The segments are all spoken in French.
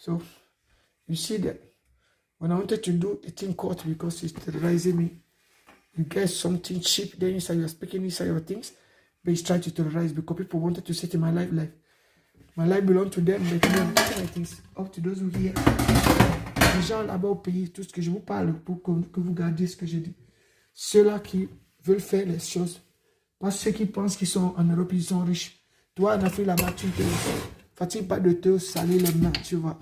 So you see that when I wanted to do, it thing caught because it's terrorizing me. You get something cheap, then inside you're speaking inside your things, but it's trying to terrorize because people wanted to sit in my life. My life belongs to them, but I'm taking my things up to those who hear. Les gens là-bas au pays, tout ce que je vous parle pour que vous gardiez ce que je dis. Ceux-là qui veulent faire les choses, pas ceux qui pensent qu'ils sont en Europe, ils sont riches. Toi, en Afrique, là-bas, tu te fatigues pas de te salir les mains, tu vois.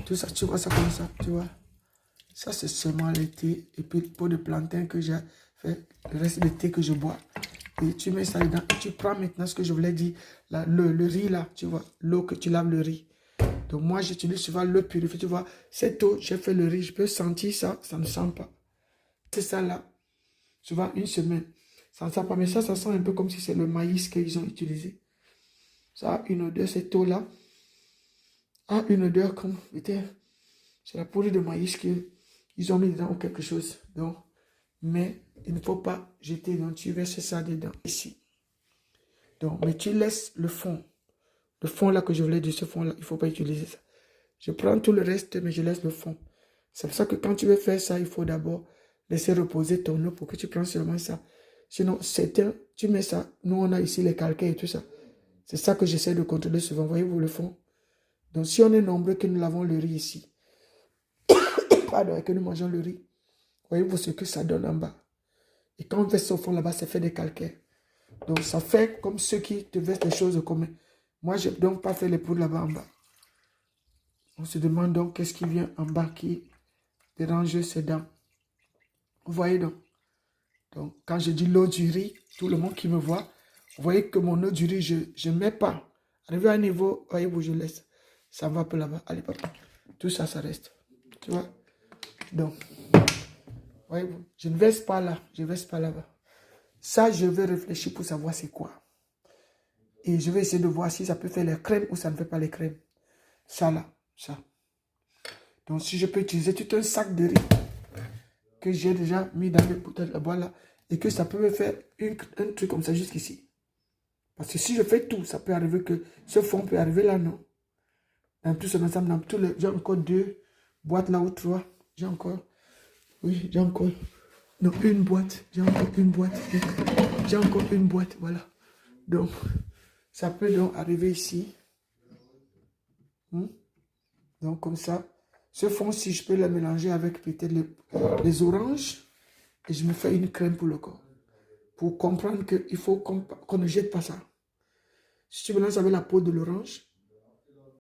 Tout ça, tu vois ça comme ça, tu vois. Ça, c'est seulement le thé et puis le pot de plantain que j'ai fait, le reste de thé que je bois. Et tu mets ça dedans et tu prends maintenant ce que je voulais dire, là, le riz là, tu vois, l'eau que tu laves le riz. Donc moi, j'utilise souvent l'eau purifiée, tu vois. Cette eau, j'ai fait le riz, je peux sentir ça, ça ne sent pas. C'est ça là, souvent une semaine. Ça ne sent pas, mais ça sent un peu comme si c'est le maïs qu'ils ont utilisé. Ça a une odeur, cette eau là a une odeur comme, c'est la poudre de maïs qu'ils ont mis dedans ou quelque chose. Donc, mais il ne faut pas jeter, donc tu verses ça dedans, ici. Donc, mais tu laisses le fond. Le fond là que je voulais dire, ce fond là, il ne faut pas utiliser ça. Je prends tout le reste, mais je laisse le fond. C'est pour ça que quand tu veux faire ça, il faut d'abord laisser reposer ton eau pour que tu prennes seulement ça. Sinon, tu mets ça. Nous, on a ici les calcaires et tout ça. C'est ça que j'essaie de contrôler souvent. Voyez-vous le fond? Donc, si on est nombreux que nous lavons le riz ici, pardon, et que nous mangeons le riz, voyez-vous ce que ça donne en bas. Et quand on verse au fond là-bas, ça fait des calcaires. Donc, ça fait comme ceux qui te versent des choses communes. Moi, je ne dois pas faire les poudres là-bas en bas. On se demande donc qu'est-ce qui vient en bas qui dérange ses dents. Vous voyez donc. Donc, quand je dis l'eau du riz, tout le monde qui me voit, vous voyez que mon eau du riz, je ne mets pas. Arrivé à un niveau, voyez-vous, je laisse. Ça va un peu là-bas. Allez, papa. Tout ça, ça reste. Tu vois? Donc, voyez-vous, je ne verse pas là. Je ne verse pas là-bas. Ça, je vais réfléchir pour savoir c'est quoi. Et je vais essayer de voir si ça peut faire les crèmes ou ça ne fait pas les crèmes. Ça là, ça. Donc, si je peux utiliser tout un sac de riz que j'ai déjà mis dans les bouteilles là-bas là, et que ça peut me faire un truc comme ça jusqu'ici. Parce que si je fais tout, ça peut arriver que ce fond peut arriver là, non? Dans tout son ensemble, dans tout le... J'ai encore 2 boîtes là ou 3. J'ai encore... Oui, j'ai encore... Non, une boîte. J'ai encore une boîte. J'ai encore une boîte, voilà. Donc, ça peut donc arriver ici. Donc, comme ça. Ce fond, si je peux le mélanger avec peut-être les oranges, et je me fais une crème pour le corps. Pour comprendre qu'il faut qu'on ne jette pas ça. Si tu mélanges avec la peau de l'orange,